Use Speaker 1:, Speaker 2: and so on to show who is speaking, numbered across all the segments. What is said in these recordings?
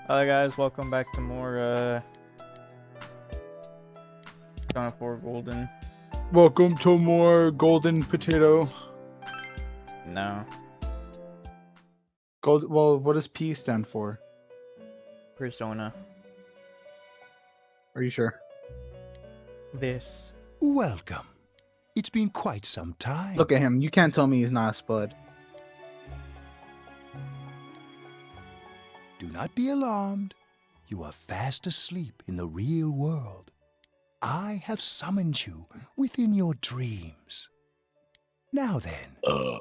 Speaker 1: Hello guys, welcome back to more Dawn of War Golden.
Speaker 2: Welcome to more golden potato.
Speaker 1: No.
Speaker 2: Gold. Well, what does P stand for?
Speaker 1: Persona.
Speaker 2: Are you sure?
Speaker 1: This.
Speaker 3: Welcome. It's been quite some time.
Speaker 2: Look at him. You can't tell me he's not a spud.
Speaker 3: Do not be alarmed. You are fast asleep in the real world. I have summoned you within your dreams. Now then,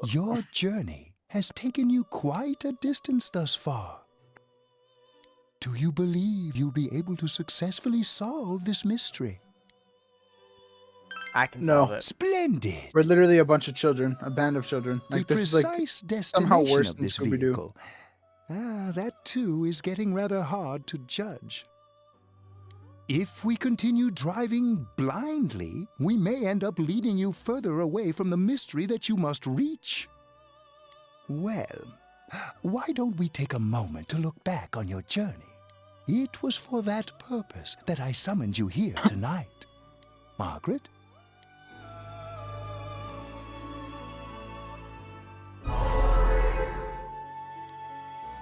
Speaker 3: your journey has taken you quite a distance thus far. Do you believe you'll be able to successfully solve this mystery?
Speaker 1: I can
Speaker 2: No.
Speaker 1: solve it.
Speaker 3: Splendid.
Speaker 2: We're literally a bunch of children, a band of children. Like
Speaker 3: The
Speaker 2: this is like
Speaker 3: precise
Speaker 2: somehow
Speaker 3: destination
Speaker 2: worse
Speaker 3: of
Speaker 2: than
Speaker 3: this
Speaker 2: Scooby-Doo.
Speaker 3: vehicle. That too is getting rather hard to judge. If we continue driving blindly, we may end up leading you further away from the mystery that you must reach. Well, why don't we take a moment to look back on your journey? It was for that purpose that I summoned you here tonight. Margaret?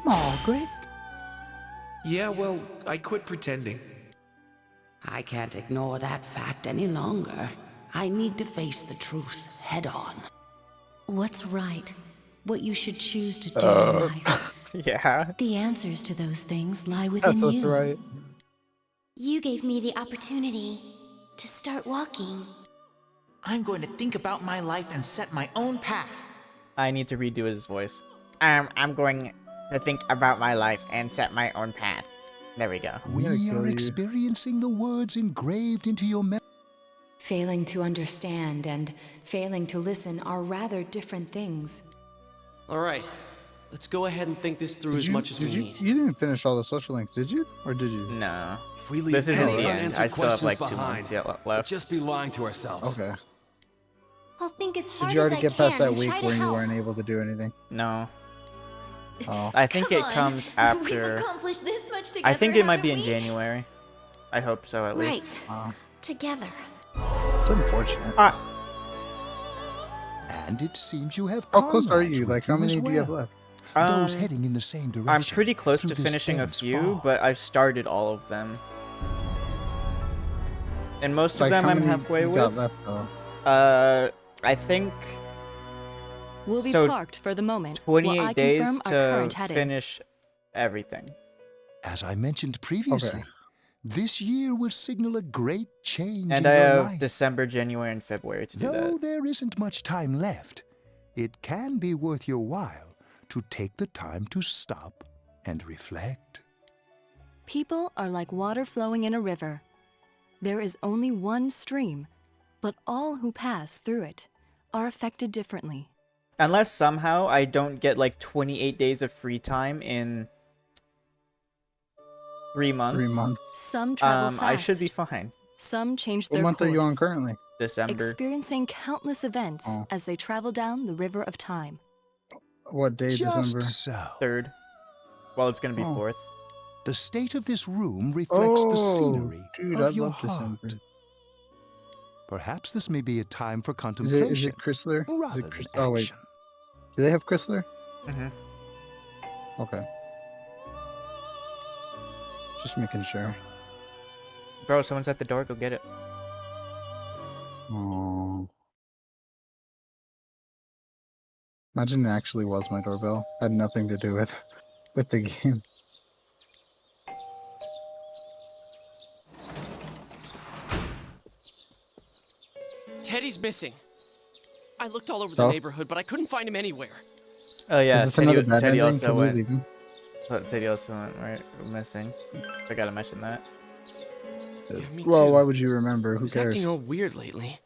Speaker 2: Margaret?
Speaker 4: Yeah, well, I quit pretending.
Speaker 5: I can't ignore that fact any longer. I need to face the truth head on.
Speaker 6: What's right? What you should choose to do in life.
Speaker 1: Yeah.
Speaker 6: The answers to those things lie within
Speaker 2: That's
Speaker 6: you.
Speaker 2: right.
Speaker 7: You gave me the opportunity to start walking.
Speaker 8: I'm going to think about my life and set my own path.
Speaker 1: I need to redo his voice. I'm going to think about my life and set my own path. There we go.
Speaker 3: We
Speaker 2: gonna kill
Speaker 3: are
Speaker 2: you.
Speaker 3: experiencing the words engraved into your memory.
Speaker 6: Failing to understand and failing to listen are rather different things.
Speaker 4: All right, let's go ahead and think this through as much as we need.
Speaker 2: You didn't finish all the social links, did you? Or did you?
Speaker 1: No.
Speaker 9: If we leave
Speaker 1: This isn't
Speaker 9: any
Speaker 1: the end.
Speaker 9: unanswered
Speaker 1: I still have
Speaker 9: questions
Speaker 1: like 2
Speaker 9: behind,
Speaker 1: months yet
Speaker 9: we'll
Speaker 1: left.
Speaker 9: just be lying to ourselves.
Speaker 2: Okay.
Speaker 7: I'll think as
Speaker 2: Did
Speaker 7: hard
Speaker 2: you
Speaker 7: as
Speaker 2: already
Speaker 7: I
Speaker 2: get past
Speaker 7: can
Speaker 2: that
Speaker 7: and
Speaker 2: week
Speaker 7: try to
Speaker 2: where you
Speaker 7: help.
Speaker 2: weren't able to do anything?
Speaker 1: No.
Speaker 2: Oh.
Speaker 1: I think it
Speaker 7: Come on.
Speaker 1: comes
Speaker 7: We've
Speaker 1: after.
Speaker 7: accomplished this much together,
Speaker 1: I think it might be in
Speaker 7: haven't we?
Speaker 1: January. I hope so at
Speaker 7: Right.
Speaker 1: least.
Speaker 7: Together.
Speaker 2: It's unfortunate.
Speaker 3: And it seems you have
Speaker 2: How close are
Speaker 3: comrades
Speaker 2: you?
Speaker 3: with
Speaker 2: Like, how
Speaker 3: you as
Speaker 2: many do you have
Speaker 3: well.
Speaker 2: left?
Speaker 3: Those
Speaker 1: Um,
Speaker 3: heading in the same direction.
Speaker 1: I'm pretty close to
Speaker 3: through this
Speaker 1: finishing a
Speaker 3: dense
Speaker 1: few,
Speaker 3: fog.
Speaker 1: but I've started all of them. And most of
Speaker 2: Like,
Speaker 1: them
Speaker 2: how
Speaker 1: I'm
Speaker 2: many
Speaker 1: halfway
Speaker 2: you got
Speaker 1: with.
Speaker 2: left, though?
Speaker 1: I think
Speaker 10: We'll be
Speaker 1: So,
Speaker 10: parked for the moment
Speaker 1: 28
Speaker 10: while I
Speaker 1: days
Speaker 10: confirm our
Speaker 1: to
Speaker 10: current heading.
Speaker 1: finish everything.
Speaker 3: As I mentioned previously, this year will signal a great change
Speaker 1: And
Speaker 3: in
Speaker 1: I
Speaker 3: your
Speaker 1: have
Speaker 3: life.
Speaker 1: December, January, and February to do
Speaker 3: Though
Speaker 1: that.
Speaker 3: there isn't much time left, it can be worth your while to take the time to stop and reflect.
Speaker 10: People are like water flowing in a river. There is only one stream, but all who pass through it are affected differently.
Speaker 1: Unless somehow I don't get like 28 days of free time in 3 months.
Speaker 2: 3 months.
Speaker 10: Some travel fast.
Speaker 1: I should be fine.
Speaker 10: Some change
Speaker 2: What
Speaker 10: their
Speaker 2: month
Speaker 10: course,
Speaker 2: are you on currently?
Speaker 1: December.
Speaker 10: experiencing countless events
Speaker 2: Oh.
Speaker 10: as they travel down the river of time.
Speaker 2: What day,
Speaker 3: Just
Speaker 2: December?
Speaker 3: so.
Speaker 1: 3rd. Well, it's gonna be
Speaker 2: Oh.
Speaker 1: 4th.
Speaker 3: The state of this room reflects the
Speaker 2: Oh,
Speaker 3: scenery
Speaker 2: dude,
Speaker 3: of
Speaker 2: I
Speaker 3: your
Speaker 2: love
Speaker 3: heart.
Speaker 2: December.
Speaker 3: Perhaps this may be a time for
Speaker 2: Is
Speaker 3: contemplation
Speaker 2: it Chrysler?
Speaker 3: rather
Speaker 2: Is it
Speaker 3: than
Speaker 2: Oh, wait.
Speaker 3: action.
Speaker 2: Do they have Chrysler?
Speaker 1: Mm-hmm.
Speaker 2: Okay. Just making sure.
Speaker 1: Bro, someone's at the door. Go get it.
Speaker 2: Oh. Imagine it actually was my doorbell. Had nothing to do with the game.
Speaker 4: Teddy's missing. I looked all over
Speaker 2: So?
Speaker 4: the neighborhood, but I couldn't find him anywhere.
Speaker 1: Oh yeah,
Speaker 2: Is this another bad
Speaker 1: Teddy
Speaker 2: ending?
Speaker 1: also
Speaker 2: Can we
Speaker 1: went.
Speaker 2: leave him?
Speaker 1: Teddy also went missing. I gotta mention that.
Speaker 4: Yeah, me
Speaker 2: Well,
Speaker 4: too.
Speaker 2: why would you remember? Who
Speaker 4: He's
Speaker 2: cares?
Speaker 4: acting all weird lately.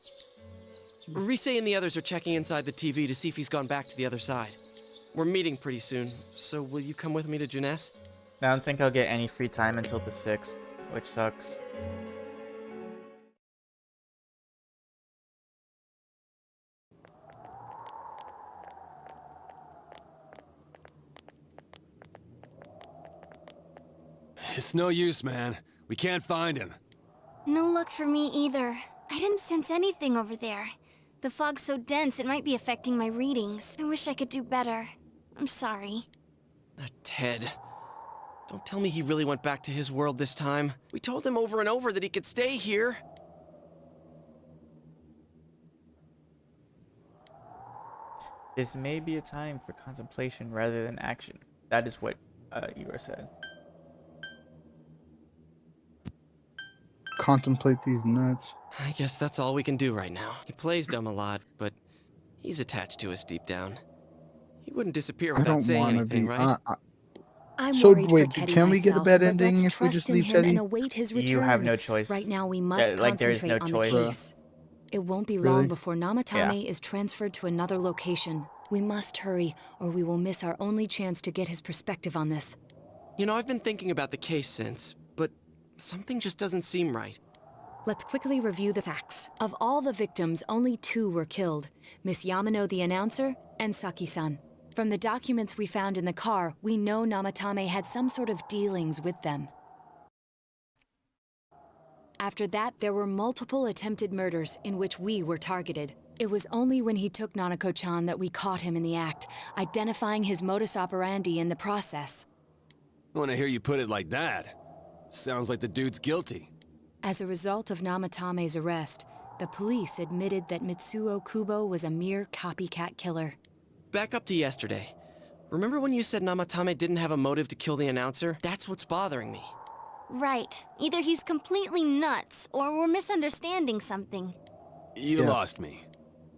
Speaker 4: Rise and the others are checking inside the TV to see if he's gone back to the other side. We're meeting pretty soon, so will you come with me to Jeunesse?
Speaker 1: I don't think I'll get any free time until the 6th, which sucks.
Speaker 9: It's no use, man. We can't find him.
Speaker 7: No luck for me either. I didn't sense anything over there. The fog's so dense it might be affecting my readings. I wish I could do better. I'm sorry.
Speaker 4: That Ted. Don't tell me he really went back to his world this time. We told him over and over that he could stay here.
Speaker 1: This may be a time for contemplation rather than action. That is what Igor said.
Speaker 2: Contemplate these nuts.
Speaker 4: I guess that's all we can do right now. He plays dumb a lot, but he's attached to us deep down. He wouldn't disappear
Speaker 2: I
Speaker 4: without
Speaker 2: don't
Speaker 4: saying
Speaker 2: want to
Speaker 4: anything,
Speaker 2: be.
Speaker 4: right?
Speaker 10: I'm
Speaker 2: So,
Speaker 10: worried
Speaker 2: wait,
Speaker 10: for Teddy
Speaker 2: can we get a
Speaker 10: myself,
Speaker 2: bad
Speaker 10: but
Speaker 2: ending
Speaker 10: let's
Speaker 2: if we
Speaker 10: trust
Speaker 2: just
Speaker 10: in
Speaker 2: leave
Speaker 10: him
Speaker 2: Teddy?
Speaker 10: and await his return.
Speaker 1: You have no choice.
Speaker 10: Right now, we must
Speaker 1: like, there is
Speaker 10: concentrate
Speaker 1: no
Speaker 10: on
Speaker 1: choice.
Speaker 10: the case. It won't be
Speaker 2: Really?
Speaker 10: long before Namatame is transferred to another location. We must hurry, or we will miss our only chance to get his perspective on this.
Speaker 4: You know, I've been thinking about the case since, but something just doesn't seem right.
Speaker 10: Let's quickly review the facts. Of all the victims, only 2 were killed. Miss Yamano the announcer, and Saki-san. From the documents we found in the car, we know Namatame had some sort of dealings with them. After that, there were multiple attempted murders in which we were targeted. It was only when he took Nanako-chan that we caught him in the act, identifying his modus operandi in the process.
Speaker 9: I want to hear you put it like that. Sounds like the dude's guilty.
Speaker 10: As a result of Namatame's arrest, the police admitted that Mitsuo Kubo was a mere copycat killer.
Speaker 4: Back up to yesterday. Remember when you said Namatame didn't have a motive to kill the announcer? That's what's bothering me.
Speaker 7: Right. Either he's completely nuts, or we're misunderstanding something.
Speaker 9: You
Speaker 2: Yes.
Speaker 9: lost me.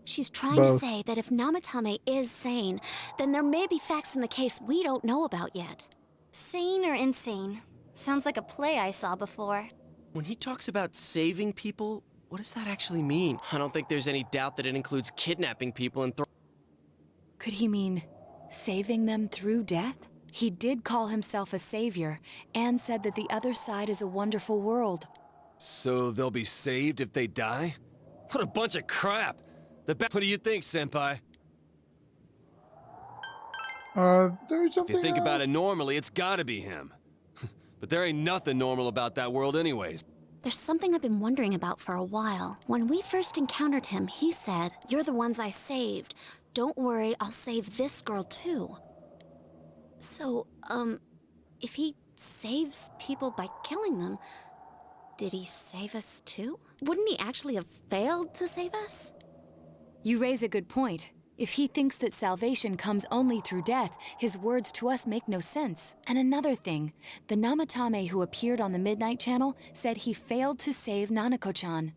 Speaker 11: She's trying
Speaker 2: Both.
Speaker 11: to say that if Namatame is sane, then there may be facts in the case we don't know about yet.
Speaker 7: Sane or insane? Sounds like a play I saw before.
Speaker 4: When he talks about saving people, what does that actually mean? I don't think there's any doubt that it includes kidnapping people and
Speaker 10: Could he mean saving them through death? He did call himself a savior and said that the other side is a wonderful world.
Speaker 9: So they'll be saved if they die? What a bunch of crap! What do you think, Senpai?
Speaker 2: There's
Speaker 9: If
Speaker 2: something.
Speaker 9: you think about it normally, it's gotta be him. But there ain't nothing normal about that world anyways.
Speaker 11: There's something I've been wondering about for a while. When we first encountered him, he said, "You're the ones I saved. Don't worry, I'll save this girl too." So, if he saves people by killing them, did he save us too? Wouldn't he actually have failed to save us?
Speaker 10: You raise a good point. If he thinks that salvation comes only through death, his words to us make no sense. And another thing, the Namatame who appeared on the Midnight Channel said he failed to save Nanako-chan.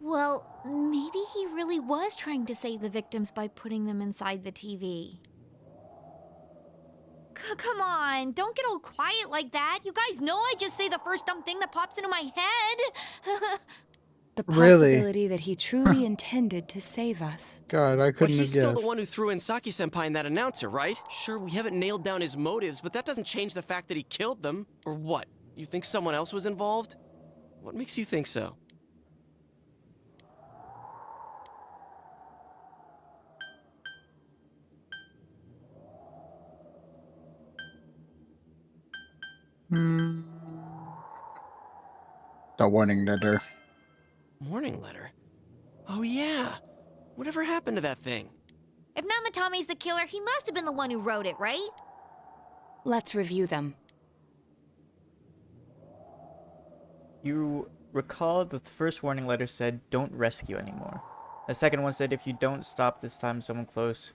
Speaker 12: Well, maybe he really was trying to save the victims by putting them inside the TV. Come on, don't get all quiet like that. You guys know I just say the first dumb thing that pops into my head.
Speaker 10: The
Speaker 2: Really?
Speaker 10: possibility that he truly intended to save us.
Speaker 2: God, I
Speaker 4: But
Speaker 2: couldn't
Speaker 4: he's
Speaker 2: have
Speaker 4: still
Speaker 2: guessed.
Speaker 4: the one who threw in Saki-senpai and that announcer, right? Sure, we haven't nailed down his motives, but that doesn't change the fact that he killed them. Or what? You think someone else was involved? What makes you think so?
Speaker 2: The warning letter.
Speaker 4: Warning letter? Oh yeah. Whatever happened to that thing?
Speaker 12: If Namatame's the killer, he must have been the one who wrote it, right?
Speaker 10: Let's review them.
Speaker 1: You recall that the first warning letter said, "Don't rescue anymore." The second one said, "If you don't stop this time, someone close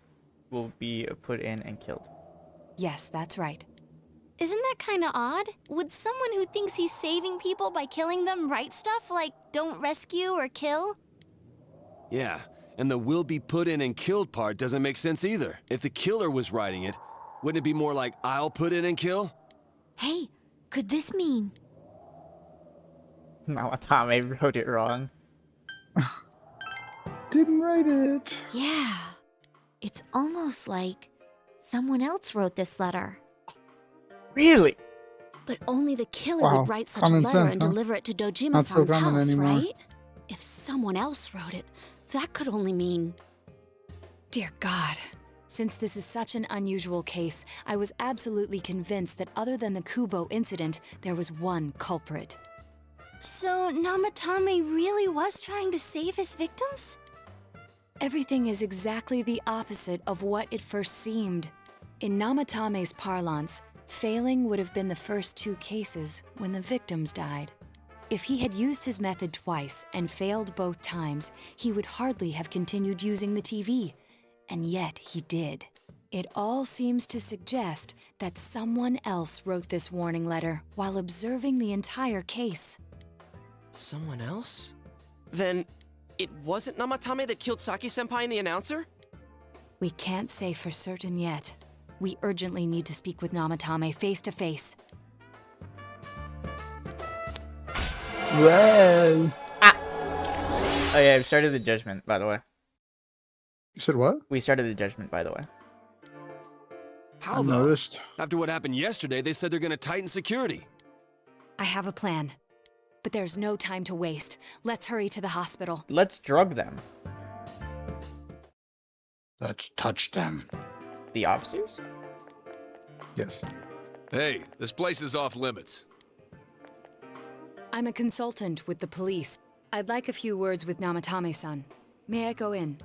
Speaker 1: will be put in and killed."
Speaker 10: Yes, that's right.
Speaker 7: Isn't that kinda odd? Would someone who thinks he's saving people by killing them write stuff like, "Don't rescue or kill"?
Speaker 9: Yeah, and the will be put in and killed part doesn't make sense either. If the killer was writing it, wouldn't it be more like, I'll put in and kill?
Speaker 12: Hey, could this mean...
Speaker 1: Nawatame wrote it wrong.
Speaker 2: Didn't write it.
Speaker 12: Yeah. It's almost like someone else wrote this letter.
Speaker 1: Really?
Speaker 11: But only the killer
Speaker 2: Wow,
Speaker 11: would write such a
Speaker 2: common
Speaker 11: letter
Speaker 2: sense,
Speaker 11: and
Speaker 2: huh?
Speaker 11: deliver it to
Speaker 2: Not so
Speaker 11: Dojima-san's
Speaker 2: common
Speaker 11: house,
Speaker 2: anymore.
Speaker 11: right? If someone else wrote it, that could only mean...
Speaker 10: Dear God. Since this is such an unusual case, I was absolutely convinced that other than the Kubo incident, there was one culprit.
Speaker 7: So, Namatame really was trying to save his victims?
Speaker 10: Everything is exactly the opposite of what it first seemed. In Namatame's parlance, failing would have been the first 2 cases when the victims died. If he had used his method twice and failed both times, he would hardly have continued using the TV. And yet he did. It all seems to suggest that someone else wrote this warning letter while observing the entire case.
Speaker 4: Someone else? Then it wasn't Namatame that killed Saki-senpai and the announcer?
Speaker 10: We can't say for certain yet. We urgently need to speak with Namatame face to face.
Speaker 2: Well,
Speaker 1: Oh yeah, we started the judgment, by the way.
Speaker 2: you said what?
Speaker 1: We started the judgment, by the way.
Speaker 9: How
Speaker 2: I
Speaker 9: though?
Speaker 2: noticed.
Speaker 9: After what happened yesterday, they said they're gonna tighten security.
Speaker 10: I have a plan. But there's no time to waste. Let's hurry to the hospital.
Speaker 1: Let's drug them.
Speaker 2: Let's touch them.
Speaker 1: The officers?
Speaker 2: Yes.
Speaker 9: Hey, this place is off limits.
Speaker 10: I'm a consultant with the police. I'd like a few words with Namatame-san. May I go in?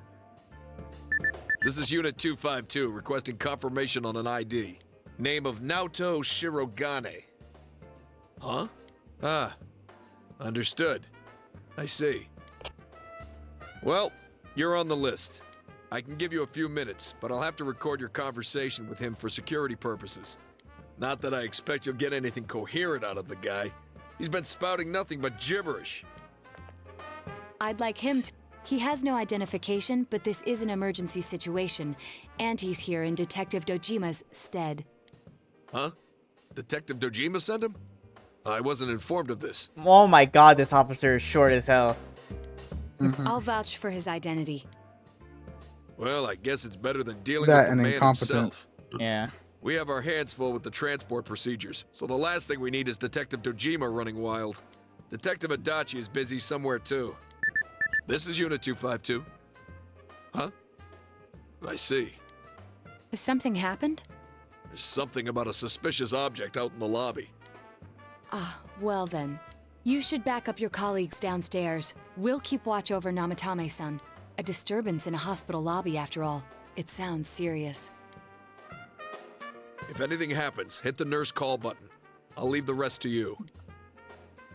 Speaker 13: This is Unit 252, requesting confirmation on an ID. Name of Naoto Shirogane. Huh? Ah. Understood. I see. Well, you're on the list. I can give you a few minutes, but I'll have to record your conversation with him for security purposes. Not that I expect you'll get anything coherent out of the guy. He's been spouting nothing but gibberish.
Speaker 10: I'd like him to... He has no identification, but this is an emergency situation, and he's here in Detective Dojima's stead.
Speaker 13: Huh? Detective Dojima sent him? I wasn't informed of this.
Speaker 1: Oh my god, this officer is short as hell.
Speaker 10: I'll vouch for his identity.
Speaker 13: Well, I guess it's better than dealing
Speaker 2: That
Speaker 13: with the
Speaker 2: and
Speaker 13: man
Speaker 2: incompetent.
Speaker 13: himself.
Speaker 1: Yeah.
Speaker 13: We have our hands full with the transport procedures, so the last thing we need is Detective Dojima running wild. Detective Adachi is busy somewhere too. This is Unit 252. Huh? I see.
Speaker 10: Has something happened?
Speaker 13: There's something about a suspicious object out in the lobby.
Speaker 10: Ah, well then. You should back up your colleagues downstairs. We'll keep watch over Namatame-san. A disturbance in a hospital lobby, after all. It sounds serious.
Speaker 13: If anything happens, hit the nurse call button. I'll leave the rest to you.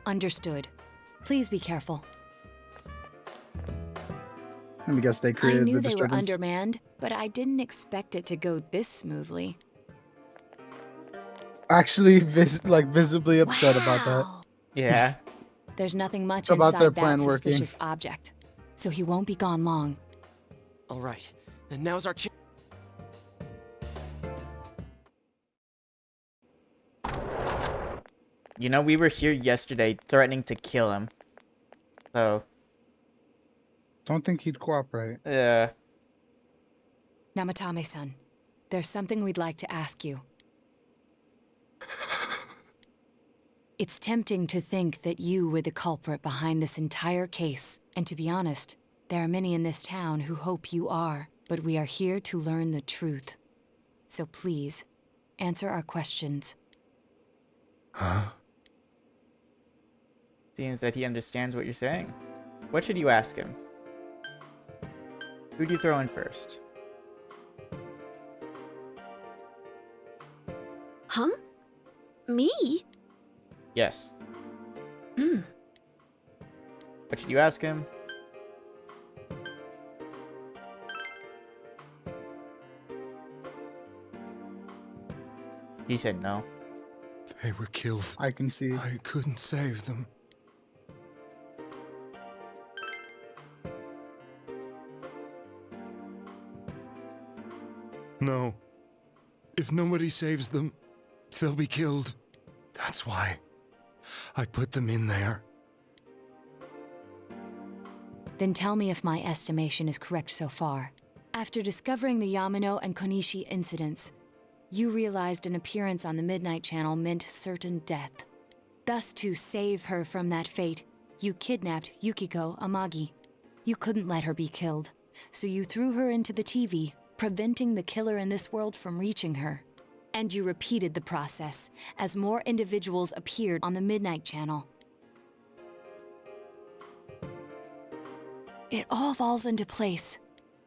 Speaker 10: Understood. Please be careful.
Speaker 2: Let me guess they
Speaker 10: I
Speaker 2: created
Speaker 10: knew
Speaker 2: the
Speaker 10: they were
Speaker 2: disturbance.
Speaker 10: undermanned, but I didn't expect it to go this smoothly.
Speaker 2: Actually, visibly upset about that.
Speaker 10: Wow.
Speaker 1: Yeah.
Speaker 10: There's nothing much
Speaker 2: About their
Speaker 10: inside
Speaker 2: plan
Speaker 10: that
Speaker 2: working.
Speaker 10: suspicious object, so he won't be gone long.
Speaker 4: All right, then now's our chance.
Speaker 1: You know, we were here yesterday threatening to kill him. So,
Speaker 2: Don't think he'd cooperate.
Speaker 1: yeah.
Speaker 10: Namatame-san, there's something we'd like to ask you. It's tempting to think that you were the culprit behind this entire case, and to be honest, there are many in this town who hope you are, but we are here to learn the truth. So please, answer our questions.
Speaker 13: Huh?
Speaker 1: Seems that he understands what you're saying. What should you ask him? Who'd you throw in first?
Speaker 11: Huh? Me?
Speaker 1: Yes.
Speaker 11: Hmm.
Speaker 1: What should you ask him? He said no.
Speaker 3: They were killed.
Speaker 2: I can see.
Speaker 3: I couldn't save them. No. If nobody saves them, they'll be killed. That's why I put them in there.
Speaker 10: Then tell me if my estimation is correct so far. After discovering the Yamano and Konishi incidents, you realized an appearance on the Midnight Channel meant certain death. Thus, to save her from that fate, you kidnapped Yukiko Amagi. You couldn't let her be killed, so you threw her into the TV, preventing the killer in this world from reaching her. And you repeated the process as more individuals appeared on the Midnight Channel. It all falls into place.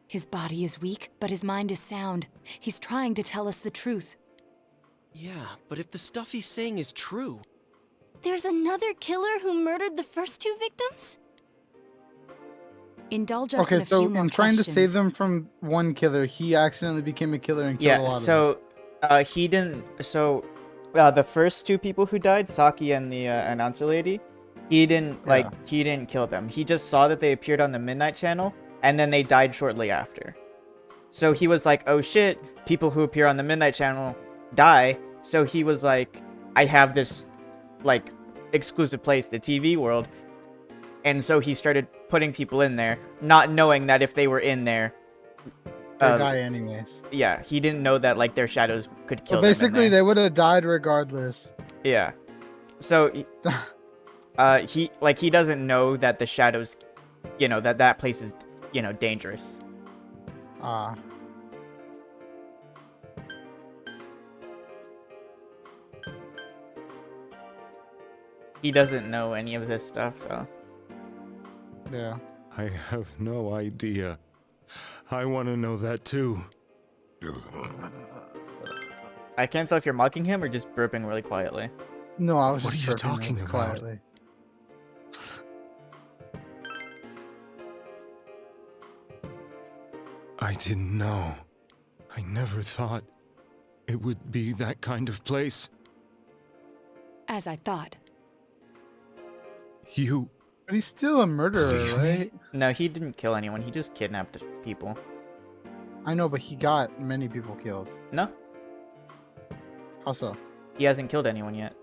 Speaker 10: His body is weak, but his mind is sound. He's trying to tell us the truth.
Speaker 4: Yeah, but if the stuff he's saying is true...
Speaker 7: There's another killer who murdered the first two victims?
Speaker 10: Indulge us in
Speaker 2: Okay,
Speaker 10: a
Speaker 2: so
Speaker 10: few more
Speaker 2: in trying to save
Speaker 10: questions.
Speaker 2: them from one killer, he accidentally became a killer and killed a
Speaker 1: Yeah,
Speaker 2: lot of them.
Speaker 1: so he didn't. So the first two people who died, Saki and the announcer lady, he didn't he didn't kill them. He just saw that they appeared on the Midnight Channel, and then they died shortly after. So he was like, "Oh shit, people who appear on the Midnight Channel die." So he was like, "I have this like exclusive place, the TV world." And so he started putting people in there, not knowing that if they were in there,
Speaker 2: They die anyways.
Speaker 1: yeah, he didn't know that like their shadows could kill
Speaker 2: So
Speaker 1: them in
Speaker 2: basically,
Speaker 1: there.
Speaker 2: they would have died regardless.
Speaker 1: Yeah. So he doesn't know that the shadows, that place is, dangerous.
Speaker 2: Ah.
Speaker 1: He doesn't know any of this stuff, so.
Speaker 2: Yeah.
Speaker 14: I have no idea. I want to know that too.
Speaker 1: I can't tell if you're mocking him or just burping really quietly.
Speaker 2: No, I was
Speaker 14: What
Speaker 2: just
Speaker 14: are you
Speaker 2: burping
Speaker 14: talking
Speaker 2: really
Speaker 14: about?
Speaker 2: quietly.
Speaker 14: I didn't know. I never thought it would be that kind of place.
Speaker 10: As I thought.
Speaker 14: You...
Speaker 2: But he's still a murderer, right?
Speaker 1: No, he didn't kill anyone. He just kidnapped people.
Speaker 2: I know, but he got many people killed.
Speaker 1: No,
Speaker 2: How so?
Speaker 1: he hasn't killed anyone yet.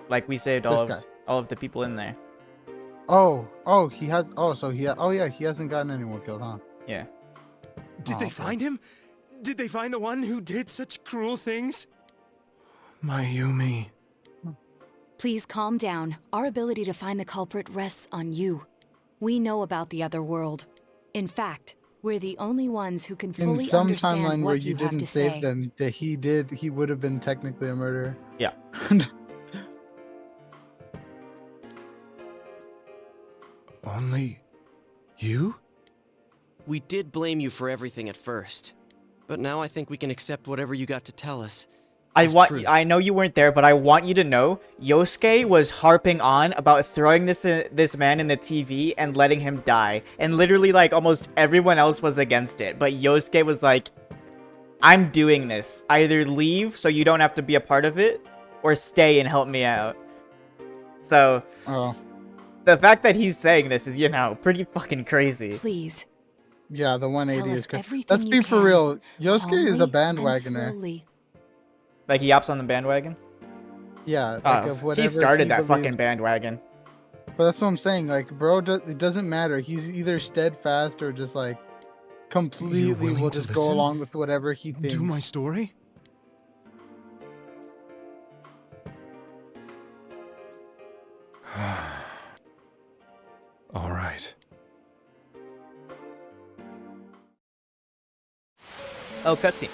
Speaker 1: Like we saved all
Speaker 2: This
Speaker 1: of the people in there.
Speaker 2: Oh, he has. Oh, so oh yeah, he hasn't gotten anyone killed, huh?
Speaker 1: Yeah.
Speaker 14: Did
Speaker 2: Oh,
Speaker 14: they
Speaker 2: okay.
Speaker 14: find him? Did they find the one who did such cruel things? Mayumi.
Speaker 10: Please calm down. Our ability to find the culprit rests on you. We know about the other world. In fact, we're the only ones who can
Speaker 2: In
Speaker 10: fully
Speaker 2: some
Speaker 10: understand
Speaker 2: timeline where
Speaker 10: what
Speaker 2: you
Speaker 10: you have
Speaker 2: didn't
Speaker 10: to
Speaker 2: save
Speaker 10: say.
Speaker 2: them, that he would have been technically a murderer.
Speaker 1: Yeah.
Speaker 14: Only... you?
Speaker 4: We did blame you for everything at first. But now I think we can accept whatever you got to tell us. as truth.
Speaker 1: I know you weren't there, but I want you to know Yosuke was harping on about throwing this man in the TV and letting him die, and literally like almost everyone else was against it, but Yosuke was like, "I'm doing this. Either leave so you don't have to be a part of it, or stay and help me out." So, the fact that he's saying this is, pretty fucking crazy.
Speaker 10: Please.
Speaker 2: Yeah, the 180
Speaker 10: Tell
Speaker 2: is
Speaker 10: us
Speaker 2: crazy.
Speaker 10: everything
Speaker 2: Let's
Speaker 10: you
Speaker 2: be for
Speaker 10: can,
Speaker 2: real. Yosuke is a
Speaker 10: calmly and
Speaker 2: bandwagoner.
Speaker 10: slowly.
Speaker 1: Like he hops on the bandwagon.
Speaker 2: Yeah, like of whatever
Speaker 1: he started that
Speaker 2: believes.
Speaker 1: fucking bandwagon.
Speaker 2: But that's what I'm saying. Like, bro, it doesn't matter. He's either steadfast or just like completely
Speaker 14: willing
Speaker 2: will
Speaker 14: to
Speaker 2: just go
Speaker 14: listen?
Speaker 2: along with whatever he thinks.
Speaker 14: Do my story? All right.
Speaker 1: Oh, cutscene.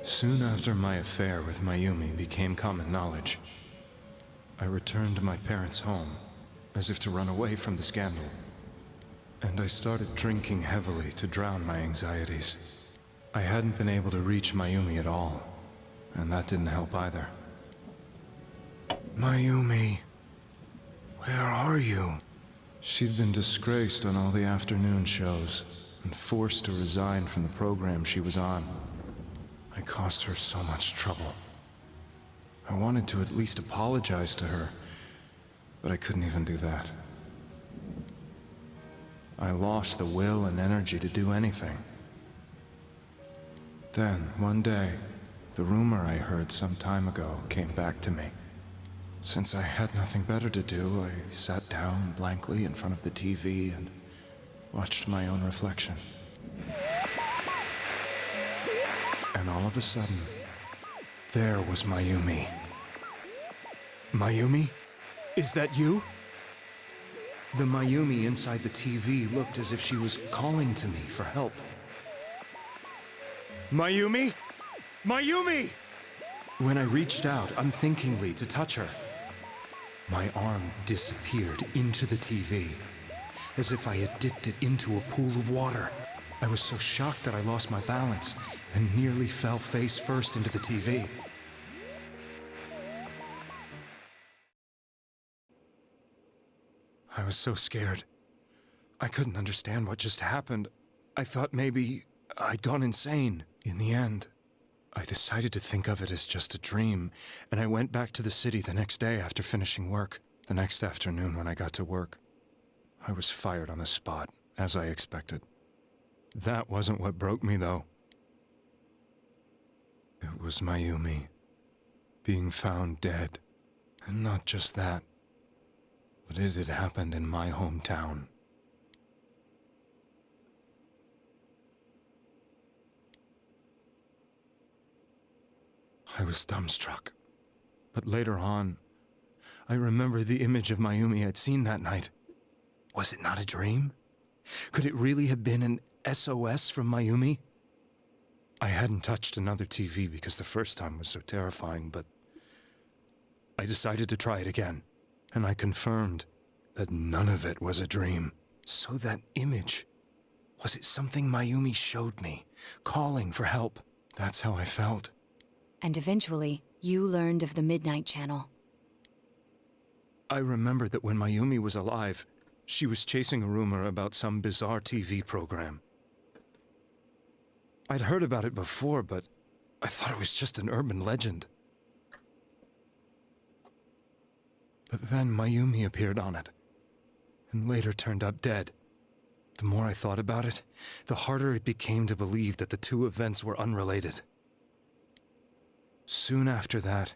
Speaker 14: Soon after my affair with Mayumi became common knowledge, I returned to my parents' home, as if to run away from the scandal. And I started drinking heavily to drown my anxieties. I hadn't been able to reach Mayumi at all, and that didn't help either. Mayumi, where are you? She'd been disgraced on all the afternoon shows, and forced to resign from the program she was on. I caused her so much trouble. I wanted to at least apologize to her, but I couldn't even do that. I lost the will and energy to do anything. Then, one day, the rumor I heard some time ago came back to me. Since I had nothing better to do, I sat down blankly in front of the TV and watched my own reflection. And all of a sudden, there was Mayumi. Mayumi? Is that you? The Mayumi inside the TV looked as if she was calling to me for help. Mayumi? Mayumi! When I reached out unthinkingly to touch her, my arm disappeared into the TV, as if I had dipped it into a pool of water. I was so shocked that I lost my balance and nearly fell face first into the TV. I was so scared. I couldn't understand what just happened. I thought maybe I'd gone insane. In the end, I decided to think of it as just a dream, and I went back to the city the next day after finishing work. The next afternoon when I got to work, I was fired on the spot, as I expected. That wasn't what broke me, though. It was Mayumi being found dead. And not just that, but it had happened in my hometown. I was dumbstruck. But later on, I remembered the image of Mayumi I'd seen that night. Was it not a dream? Could it really have been an SOS from Mayumi? I hadn't touched another TV because the first time was so terrifying, but I decided to try it again, and I confirmed that none of it was a dream. So that image, was it something Mayumi showed me, calling for help? That's how I felt.
Speaker 10: And eventually, you learned of the Midnight Channel.
Speaker 14: I remembered that when Mayumi was alive, she was chasing a rumor about some bizarre TV program. I'd heard about it before, but I thought it was just an urban legend. But then Mayumi appeared on it, and later turned up dead. The more I thought about it, the harder it became to believe that the two events were unrelated. Soon after that,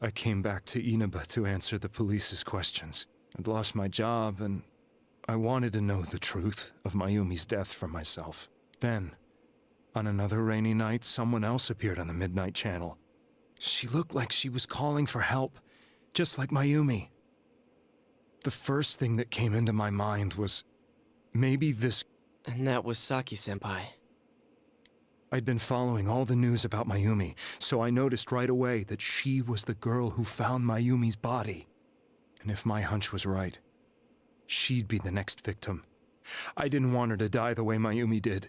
Speaker 14: I came back to Inaba to answer the police's questions. I'd lost my job, and I wanted to know the truth of Mayumi's death for myself. Then, on another rainy night, someone else appeared on the Midnight Channel. She looked like she was calling for help, just like Mayumi. The first thing that came into my mind was, maybe this...
Speaker 4: And that was Saki-senpai.
Speaker 14: I'd been following all the news about Mayumi, so I noticed right away that she was the girl who found Mayumi's body. And if my hunch was right, she'd be the next victim. I didn't want her to die the way Mayumi did.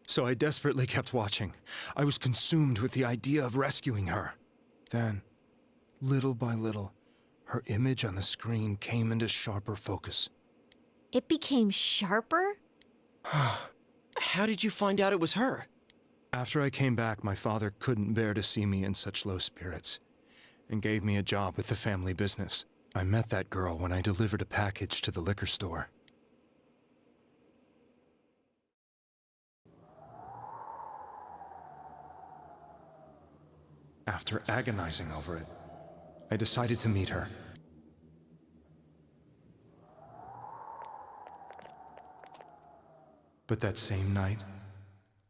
Speaker 14: So I desperately kept watching. I was consumed with the idea of rescuing her. Then, little by little, her image on the screen came into sharper focus.
Speaker 12: It became sharper?
Speaker 4: How did you find out it was her?
Speaker 14: After I came back, my father couldn't bear to see me in such low spirits, and gave me a job with the family business. I met that girl when I delivered a package to the liquor store. After agonizing over it, I decided to meet her. But that same night,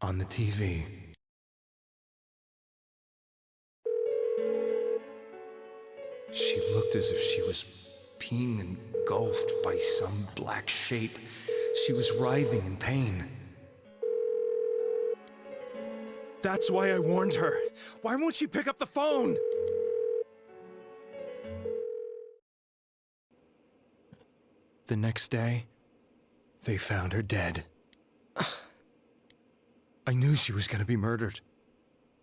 Speaker 14: on the TV, she looked as if she was being engulfed by some black shape. She was writhing in pain. That's why I warned her. Why won't she pick up the phone? The next day, they found her dead. I knew she was going to be murdered,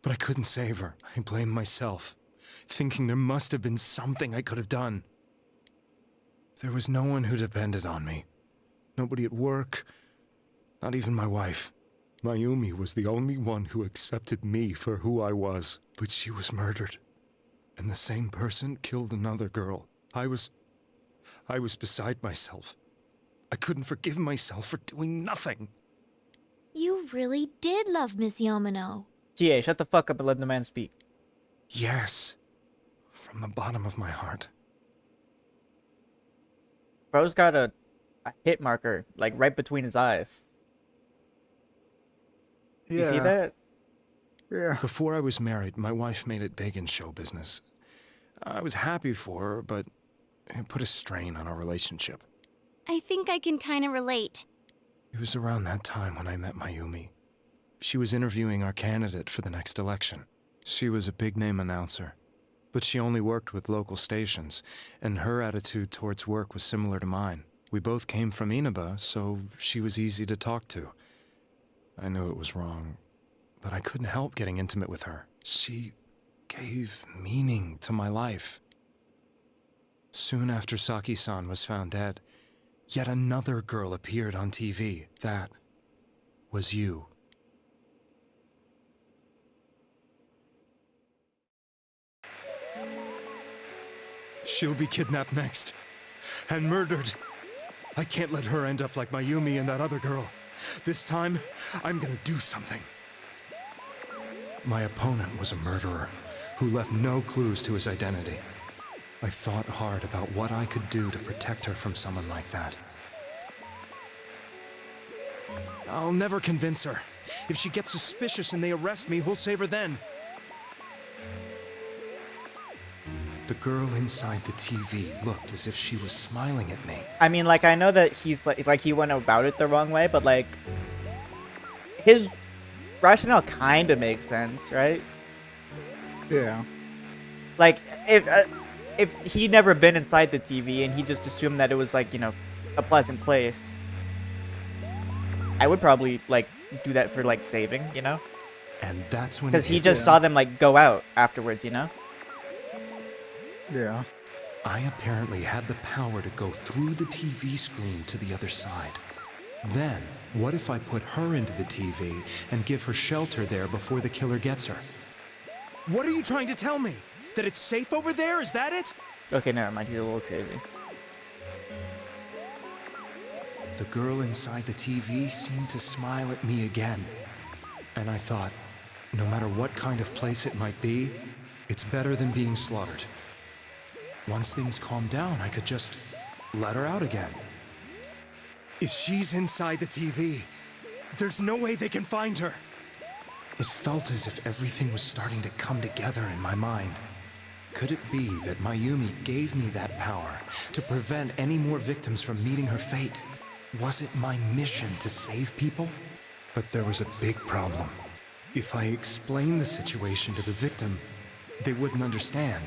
Speaker 14: but I couldn't save her. I blamed myself, thinking there must have been something I could have done. There was no one who depended on me. Nobody at work, not even my wife. Mayumi was the only one who accepted me for who I was, but she was murdered. And the same person killed another girl. I was beside myself. I couldn't forgive myself for doing nothing.
Speaker 12: You really did love Miss Yamano.
Speaker 1: TA, shut the fuck up and let the man speak.
Speaker 14: Yes. From the bottom of my heart.
Speaker 1: Bro's got a hit marker, like, right between his eyes.
Speaker 2: Yeah.
Speaker 1: You see that?
Speaker 2: Yeah.
Speaker 14: Before I was married, my wife made it big in show business. I was happy for her, but it put a strain on our relationship.
Speaker 7: I think I can kind of relate.
Speaker 14: It was around that time when I met Mayumi. She was interviewing our candidate for the next election. She was a big-name announcer, but she only worked with local stations, and her attitude towards work was similar to mine. We both came from Inaba, so she was easy to talk to. I knew it was wrong, but I couldn't help getting intimate with her. She gave meaning to my life. Soon after Saki-san was found dead, yet another girl appeared on TV. That was you. She'll be kidnapped next, and murdered. I can't let her end up like Mayumi and that other girl. This time, I'm gonna do something. My opponent was a murderer who left no clues to his identity. I thought hard about what I could do to protect her from someone like that. I'll never convince her. If she gets suspicious and they arrest me, who'll save her then? The girl inside the TV looked as if she was smiling at me.
Speaker 1: I mean, like, I know that he's like he went about it the wrong way, but like his rationale kind of makes sense, right?
Speaker 2: Yeah.
Speaker 1: Like, if he'd never been inside the TV and he just assumed that it was like, you know, a pleasant place, I would probably like do that for like saving, you know?
Speaker 14: And that's when
Speaker 1: because he just saw them like go out afterwards, you know?
Speaker 2: Yeah.
Speaker 14: I apparently had the power to go through the TV screen to the other side. Then, what if I put her into the TV and give her shelter there before the killer gets her? What are you trying to tell me? That it's safe over there? Is that it?
Speaker 1: Okay, never mind. He's a little crazy.
Speaker 14: The girl inside the TV seemed to smile at me again. And I thought, no matter what kind of place it might be, it's better than being slaughtered. Once things calmed down, I could just let her out again. If she's inside the TV, there's no way they can find her. It felt as if everything was starting to come together in my mind. Could it be that Mayumi gave me that power to prevent any more victims from meeting her fate? Was it my mission to save people? But there was a big problem. If I explained the situation to the victim, they wouldn't understand.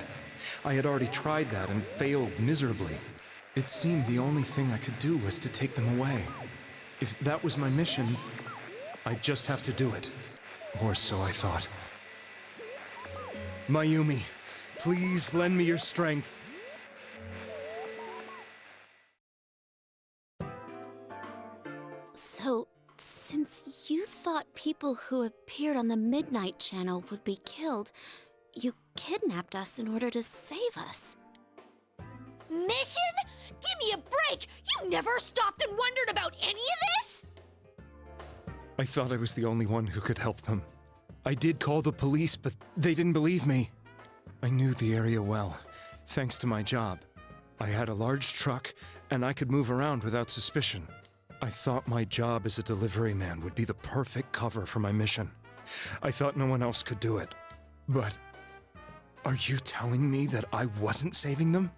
Speaker 14: I had already tried that and failed miserably. It seemed the only thing I could do was to take them away. If that was my mission, I'd just have to do it. Or so I thought. Mayumi, please lend me your strength.
Speaker 11: So, since you thought people who appeared on the Midnight Channel would be killed, you kidnapped us in order to save us.
Speaker 12: Mission? Give me a break! You never stopped and wondered about any of this?
Speaker 14: I thought I was the only one who could help them. I did call the police, but they didn't believe me. I knew the area well, thanks to my job. I had a large truck, and I could move around without suspicion. I thought my job as a delivery man would be the perfect cover for my mission. I thought no one else could do it. But are you telling me that I wasn't saving them?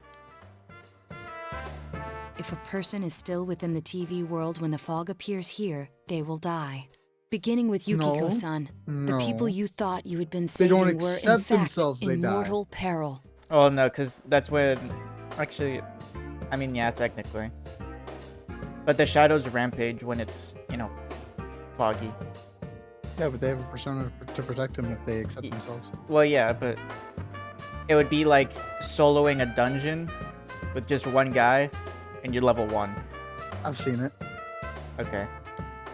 Speaker 10: If a person is still within the TV world when the fog appears here, they will die. Beginning with Yukiko-san, the people you thought you had been saving were, in fact, in mortal peril.
Speaker 1: Oh, no, because that's when... Actually, I mean, yeah, technically. But the shadows rampage when it's, you know, foggy.
Speaker 2: Yeah, but they have a persona to protect them if they accept themselves.
Speaker 1: Well, yeah, but it would be like soloing a dungeon with just one guy, and you're level 1.
Speaker 2: I've seen it.
Speaker 1: Okay.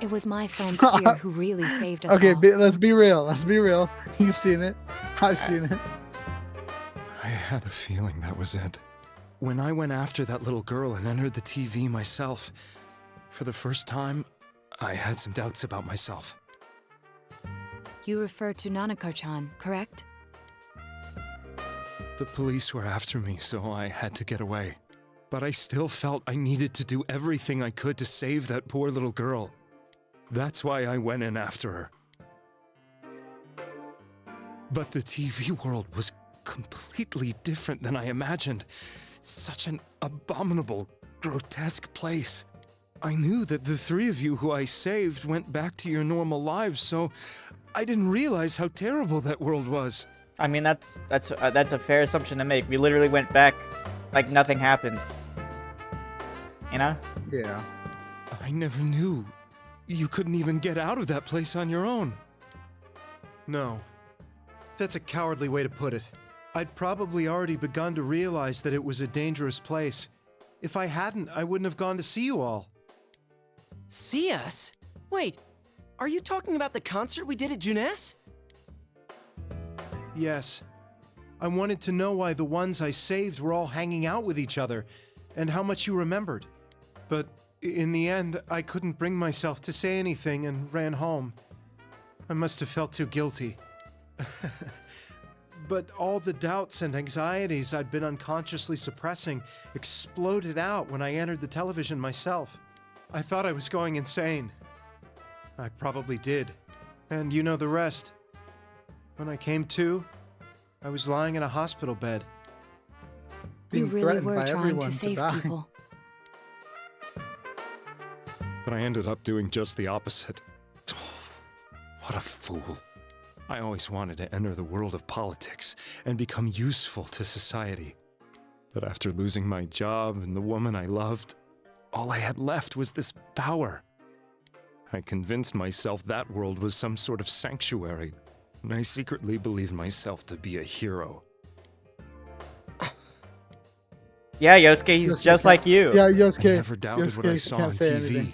Speaker 10: It was my friends here who really saved us
Speaker 2: okay,
Speaker 10: all.
Speaker 2: let's be real. Let's be real. You've seen it. I've seen it.
Speaker 14: I had a feeling that was it. When I went after that little girl and entered the TV myself, for the first time, I had some doubts about myself.
Speaker 10: You refer to Nanako-chan, correct?
Speaker 14: The police were after me, so I had to get away. But I still felt I needed to do everything I could to save that poor little girl. That's why I went in after her. But the TV world was completely different than I imagined. Such an abominable, grotesque place. I knew that the three of you who I saved went back to your normal lives, so I didn't realize how terrible that world was.
Speaker 1: I mean, that's a fair assumption to make. We literally went back like nothing happened. You know?
Speaker 2: Yeah.
Speaker 14: I never knew. You couldn't even get out of that place on your own.
Speaker 15: No. That's a cowardly way to put it. I'd probably already begun to realize that it was a dangerous place. If I hadn't, I wouldn't have gone to see you all.
Speaker 4: See us? Wait, are you talking about the concert we did at Juness?
Speaker 15: Yes. I wanted to know why the ones I saved were all hanging out with each other, and how much you remembered. But in the end, I couldn't bring myself to say anything and ran home. I must have felt too guilty. But all the doubts and anxieties I'd been unconsciously suppressing exploded out when I entered the television myself. I thought I was going insane. I probably did. And you know the rest. When I came to, I was lying in a hospital bed.
Speaker 10: You
Speaker 2: Being
Speaker 10: really
Speaker 2: threatened
Speaker 10: were
Speaker 2: by
Speaker 10: trying
Speaker 2: everyone
Speaker 10: to
Speaker 2: to
Speaker 10: save
Speaker 2: die.
Speaker 10: people.
Speaker 14: But I ended up doing just the opposite. What a fool. I always wanted to enter the world of politics and become useful to society. But after losing my job and the woman I loved, all I had left was this power. I convinced myself that world was some sort of sanctuary, and I secretly believed myself to be a hero.
Speaker 1: Yeah, Yosuke, he's just like you.
Speaker 2: Yeah, Yosuke.
Speaker 14: I never doubted what I
Speaker 2: Yosuke
Speaker 14: saw
Speaker 2: can't
Speaker 14: on
Speaker 2: say
Speaker 14: TV,
Speaker 2: anything.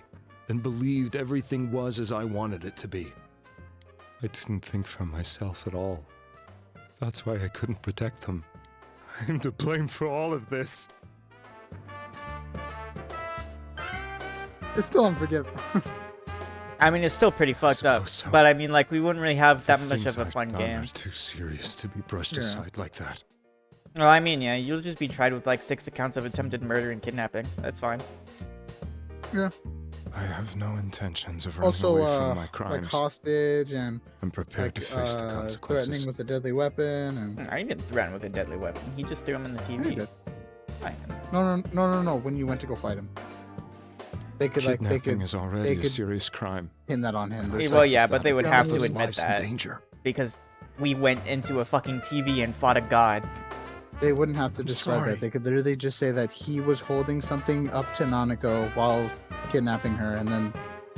Speaker 14: and believed everything was as I wanted it to be. I didn't think for myself at all. That's why I couldn't protect them. I'm to blame for all of this.
Speaker 2: It's still unforgivable.
Speaker 1: I mean, it's still pretty fucked up.
Speaker 14: so.
Speaker 1: But I mean, like, we wouldn't really have that much
Speaker 14: Things
Speaker 1: of a
Speaker 14: I've
Speaker 1: fun
Speaker 14: done
Speaker 1: game.
Speaker 14: are too serious to be brushed
Speaker 2: Yeah.
Speaker 14: aside like that.
Speaker 1: Well, I mean, yeah, you'll just be tried with like 6 accounts of attempted murder and kidnapping. That's fine.
Speaker 2: Yeah.
Speaker 14: I have no intentions of running
Speaker 2: Also,
Speaker 14: away from my
Speaker 2: like
Speaker 14: crimes.
Speaker 2: hostage and
Speaker 14: I'm prepared to face the consequences.
Speaker 2: threatening with a deadly weapon and.
Speaker 1: I didn't threaten with a deadly weapon. He just threw him in the
Speaker 2: Yeah, you
Speaker 1: TV.
Speaker 2: did.
Speaker 1: I
Speaker 2: No. When you went to go fight him, they could like they
Speaker 14: Kidnapping
Speaker 2: could
Speaker 14: is already
Speaker 2: they
Speaker 14: a
Speaker 2: could
Speaker 14: serious crime.
Speaker 2: pin that on him. There's,
Speaker 1: Well,
Speaker 2: like,
Speaker 1: yeah, but they would
Speaker 2: Yeah,
Speaker 1: have to
Speaker 2: there's
Speaker 1: admit
Speaker 14: lives in
Speaker 1: that
Speaker 14: danger.
Speaker 1: because we went into a fucking TV and fought a god.
Speaker 2: They wouldn't have to describe
Speaker 14: sorry.
Speaker 2: that. They could literally just say that he was holding something up to Nanako while kidnapping her, and then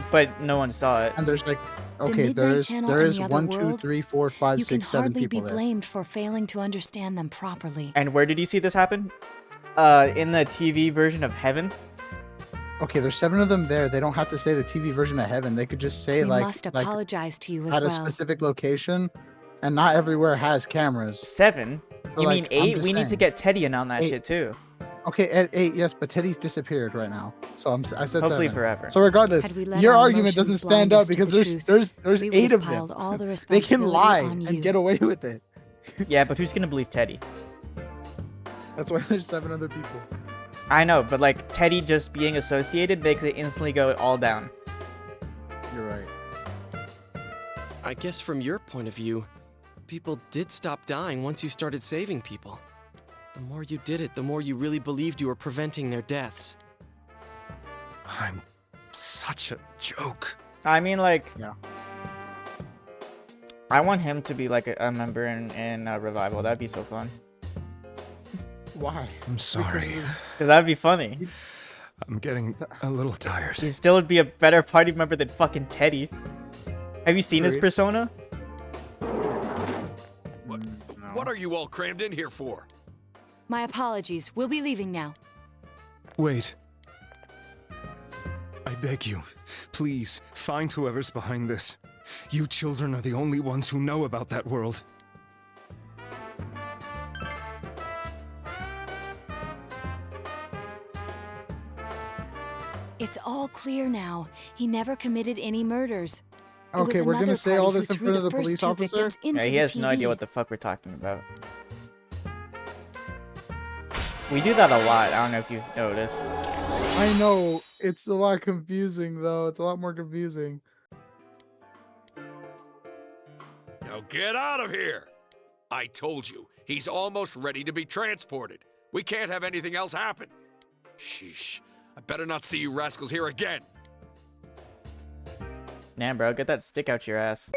Speaker 1: But no one saw it.
Speaker 2: and there's like
Speaker 10: The
Speaker 2: okay,
Speaker 10: Midnight Channel
Speaker 2: there
Speaker 10: and
Speaker 2: is
Speaker 10: the other
Speaker 2: 1, 2,
Speaker 10: world,
Speaker 2: 3, 4, 5,
Speaker 10: You can
Speaker 2: 6, 7
Speaker 10: hardly be
Speaker 2: people there.
Speaker 10: blamed for failing to understand them properly.
Speaker 1: And where did you see this happen? In the TV version of Heaven.
Speaker 2: Okay, there's 7 of them there. They don't have to say the TV version of Heaven. They could just say
Speaker 10: We
Speaker 2: like
Speaker 10: must
Speaker 2: like
Speaker 10: apologize to you as
Speaker 2: at a
Speaker 10: well.
Speaker 2: specific location, and not everywhere has cameras.
Speaker 1: 7?
Speaker 2: So,
Speaker 1: You
Speaker 2: like,
Speaker 1: mean
Speaker 2: I'm
Speaker 1: 8?
Speaker 2: just
Speaker 1: We need to
Speaker 2: saying.
Speaker 1: get Teddy in on that
Speaker 2: 8.
Speaker 1: shit too.
Speaker 2: Okay, at 8, yes, but Teddy's disappeared right now. So I said
Speaker 1: Hopefully
Speaker 2: 7.
Speaker 1: forever.
Speaker 2: So regardless,
Speaker 10: Had we let
Speaker 2: your
Speaker 10: our
Speaker 2: argument
Speaker 10: emotions
Speaker 2: doesn't
Speaker 10: blind
Speaker 2: stand
Speaker 10: us
Speaker 2: up
Speaker 10: to
Speaker 2: because
Speaker 10: the
Speaker 2: there's
Speaker 10: we
Speaker 2: 8
Speaker 10: would
Speaker 2: of
Speaker 10: have
Speaker 2: them.
Speaker 10: piled all the
Speaker 2: They can
Speaker 10: responsibility
Speaker 2: lie
Speaker 10: on
Speaker 2: and
Speaker 10: you.
Speaker 2: get away with it.
Speaker 1: Yeah, but who's gonna believe Teddy?
Speaker 2: That's why there's 7 other people.
Speaker 1: I know, but like Teddy just being associated makes it instantly go all down.
Speaker 2: You're right.
Speaker 4: I guess from your point of view, people did stop dying once you started saving people. The more you did it, the more you really believed you were preventing their deaths.
Speaker 14: I'm such a joke.
Speaker 1: I mean, like,
Speaker 2: Yeah.
Speaker 1: I want him to be like a member in Revival. That'd be so fun.
Speaker 2: Why?
Speaker 14: I'm sorry.
Speaker 1: Cause that'd be funny.
Speaker 14: I'm getting a little tired.
Speaker 1: He still would be a better party member than fucking Teddy. Have you seen his
Speaker 2: Agreed.
Speaker 1: persona?
Speaker 13: What are you all crammed in here for?
Speaker 10: My apologies. We'll be leaving now.
Speaker 14: Wait. I beg you, please, find whoever's behind this. You children are the only ones who know about that world.
Speaker 10: It's all clear now. He never committed any murders. It was
Speaker 2: Okay, we're gonna
Speaker 10: another
Speaker 2: say all
Speaker 10: party
Speaker 2: this
Speaker 10: who
Speaker 2: in
Speaker 10: threw
Speaker 2: front of
Speaker 10: the
Speaker 2: the
Speaker 10: first
Speaker 2: police
Speaker 10: 2
Speaker 2: officer?
Speaker 10: victims into
Speaker 1: Yeah, he
Speaker 10: the
Speaker 1: has no idea
Speaker 10: TV.
Speaker 1: what the fuck we're talking about. We do that a lot. I don't know if you've noticed.
Speaker 2: I know it's a lot confusing though. It's a lot more confusing.
Speaker 13: Now get out of here! I told you, he's almost ready to be transported. We can't have anything else happen. Sheesh. I better not see you rascals here again.
Speaker 1: Damn, bro, get that stick out your ass.